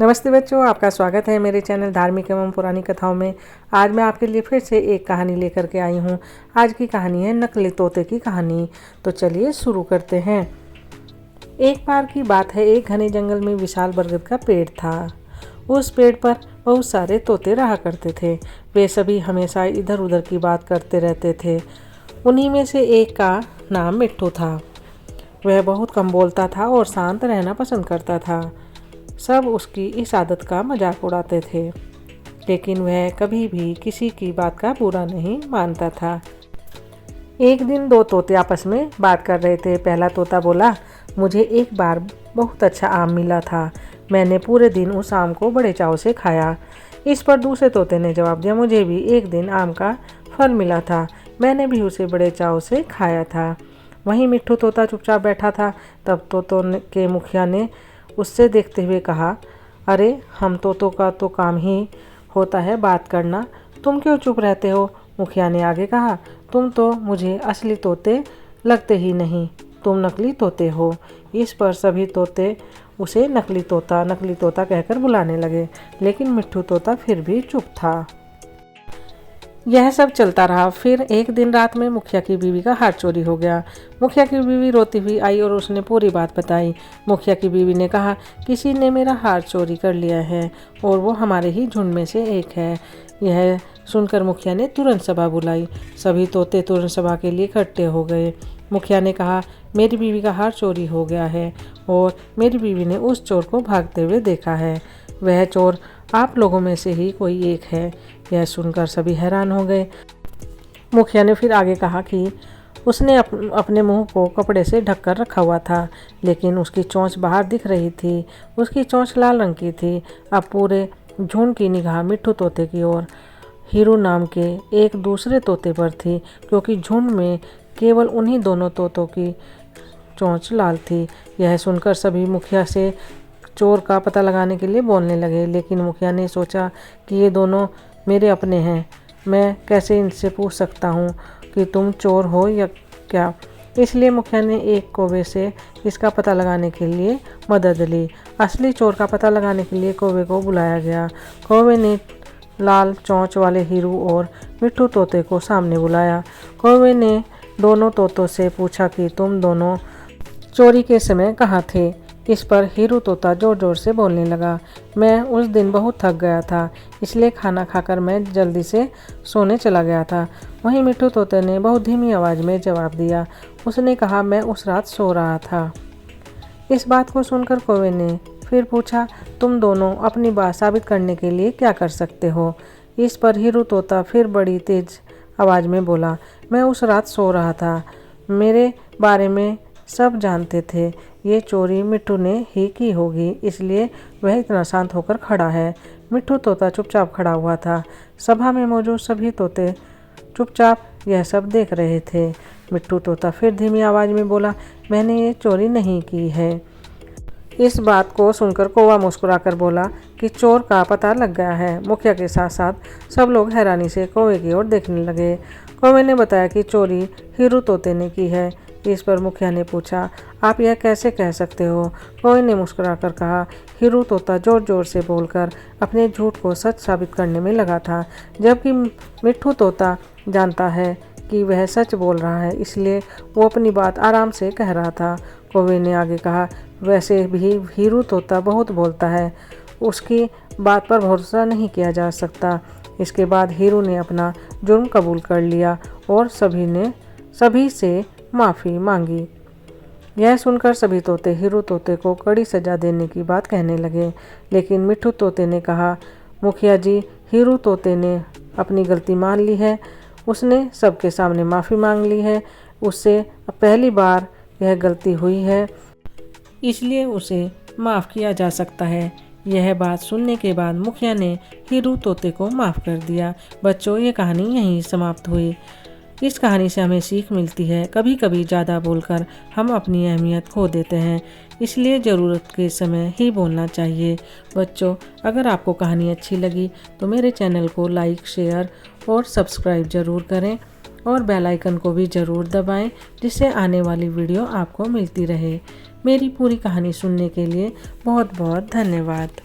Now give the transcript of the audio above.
नमस्ते बच्चों, आपका स्वागत है मेरे चैनल धार्मिक एवं पुरानी कथाओं में। आज मैं आपके लिए फिर से एक कहानी लेकर के आई हूँ। आज की कहानी है नकली तोते की कहानी। तो चलिए शुरू करते हैं। एक बार की बात है, एक घने जंगल में विशाल बरगद का पेड़ था। उस पेड़ पर बहुत सारे तोते रहा करते थे। वे सभी हमेशा इधर उधर की बात करते रहते थे। उन्हीं में से एक का नाम मिट्ठू था। वह बहुत कम बोलता था और शांत रहना पसंद करता था। सब उसकी इस आदत का मजाक उड़ाते थे, लेकिन वह कभी भी किसी की बात का बुरा नहीं मानता था। एक दिन दो तोते आपस में बात कर रहे थे। पहला तोता बोला, मुझे एक बार बहुत अच्छा आम मिला था। मैंने पूरे दिन उस आम को बड़े चाव से खाया। इस पर दूसरे तोते ने जवाब दिया, मुझे भी एक दिन आम का फल मिला था। मैंने भी उसे बड़े चाव से खाया था। वहीं मिट्ठू तोता चुपचाप बैठा था। तब तोतों के मुखिया ने उससे देखते हुए कहा, अरे हम तोतों का तो काम ही होता है बात करना, तुम क्यों चुप रहते हो? मुखिया ने आगे कहा, तुम तो मुझे असली तोते लगते ही नहीं, तुम नकली तोते हो। इस पर सभी तोते उसे नकली तोता कहकर बुलाने लगे, लेकिन मिट्ठू तोता फिर भी चुप था। यह सब चलता रहा। फिर एक दिन रात में मुखिया की बीवी का हार चोरी हो गया। मुखिया की बीवी रोती हुई आई और उसने पूरी बात बताई। मुखिया की बीवी ने कहा, किसी ने मेरा हार चोरी कर लिया है और वो हमारे ही झुंड में से एक है। यह सुनकर मुखिया ने तुरंत सभा बुलाई। सभी तोते तुरंत सभा के लिए इकट्ठे हो गए। मुखिया ने कहा, मेरी बीवी का हार चोरी हो गया है और मेरी बीवी ने उस चोर को भागते हुए देखा है। वह चोर आप लोगों में से ही कोई एक है। यह सुनकर सभी हैरान हो गए। मुखिया ने फिर आगे कहा कि उसने अपने मुंह को कपड़े से ढककर रखा हुआ था, लेकिन उसकी चोंच बाहर दिख रही थी। उसकी चोंच लाल रंग की थी। अब पूरे झुंड की निगाह मिट्ठू तोते की ओर हीरू नाम के एक दूसरे तोते पर थी, क्योंकि झुंड में केवल उन्हीं दोनों तोतों की चोंच लाल थी। यह सुनकर सभी मुखिया से चोर का पता लगाने के लिए बोलने लगे, लेकिन मुखिया ने सोचा कि ये दोनों मेरे अपने हैं, मैं कैसे इनसे पूछ सकता हूँ कि तुम चोर हो या क्या। इसलिए मुखिया ने एक कौवे से इसका पता लगाने के लिए मदद ली। असली चोर का पता लगाने के लिए कौवे को बुलाया गया। कौवे ने लाल चोंच वाले हीरू और मिट्ठू तोते को सामने बुलाया। कौवे ने दोनों तोतों से पूछा कि तुम दोनों चोरी के समय कहाँ थे। इस पर हीरू तोता जोर जोर से बोलने लगा, मैं उस दिन बहुत थक गया था, इसलिए खाना खाकर मैं जल्दी से सोने चला गया था। वहीं मिट्ठू तोते ने बहुत धीमी आवाज़ में जवाब दिया। उसने कहा, मैं उस रात सो रहा था। इस बात को सुनकर कौवे ने फिर पूछा, तुम दोनों अपनी बात साबित करने के लिए क्या कर सकते हो? इस पर हीरू तोता फिर बड़ी तेज आवाज़ में बोला, मैं उस रात सो रहा था, मेरे बारे में सब जानते थे। ये चोरी मिट्ठू ने ही की होगी, इसलिए वह इतना शांत होकर खड़ा है। मिट्ठू तोता चुपचाप खड़ा हुआ था। सभा में मौजूद सभी तोते चुपचाप यह सब देख रहे थे। मिट्ठू तोता फिर धीमी आवाज़ में बोला, मैंने ये चोरी नहीं की है। इस बात को सुनकर कौवा मुस्कुराकर बोला कि चोर का पता लग गया है। मुखिया के साथ साथ सब लोग हैरानी से कौवे की ओर देखने लगे। कौवे ने बताया कि चोरी हीरू तोते ने की है। इस पर मुखिया ने पूछा, आप यह कैसे कह सकते हो? कौवे ने मुस्कुराकर कहा, हीरू तोता जोर जोर से बोलकर अपने झूठ को सच साबित करने में लगा था, जबकि मिट्ठू तोता जानता है कि वह सच बोल रहा है, इसलिए वो अपनी बात आराम से कह रहा था। कौवे ने आगे कहा, वैसे भी हीरू तोता बहुत बोलता है, उसकी बात पर भरोसा नहीं किया जा सकता। इसके बाद हीरू ने अपना जुर्म कबूल कर लिया और सभी से माफ़ी मांगी। यह सुनकर सभी तोते हीरू तोते को कड़ी सज़ा देने की बात कहने लगे, लेकिन मिट्ठू तोते ने कहा, मुखिया जी, हीरू तोते ने अपनी गलती मान ली है, उसने सबके सामने माफ़ी मांग ली है, उससे पहली बार यह गलती हुई है, इसलिए उसे माफ़ किया जा सकता है। यह बात सुनने के बाद मुखिया ने हीरू तोते को माफ़ कर दिया। बच्चों, ये कहानी यहीं समाप्त हुई। इस कहानी से हमें सीख मिलती है, कभी कभी ज़्यादा बोलकर हम अपनी अहमियत खो देते हैं, इसलिए ज़रूरत के समय ही बोलना चाहिए। बच्चों, अगर आपको कहानी अच्छी लगी तो मेरे चैनल को लाइक, शेयर और सब्सक्राइब ज़रूर करें और बेल आइकन को भी ज़रूर दबाएं, जिससे आने वाली वीडियो आपको मिलती रहे। मेरी पूरी कहानी सुनने के लिए बहुत बहुत धन्यवाद।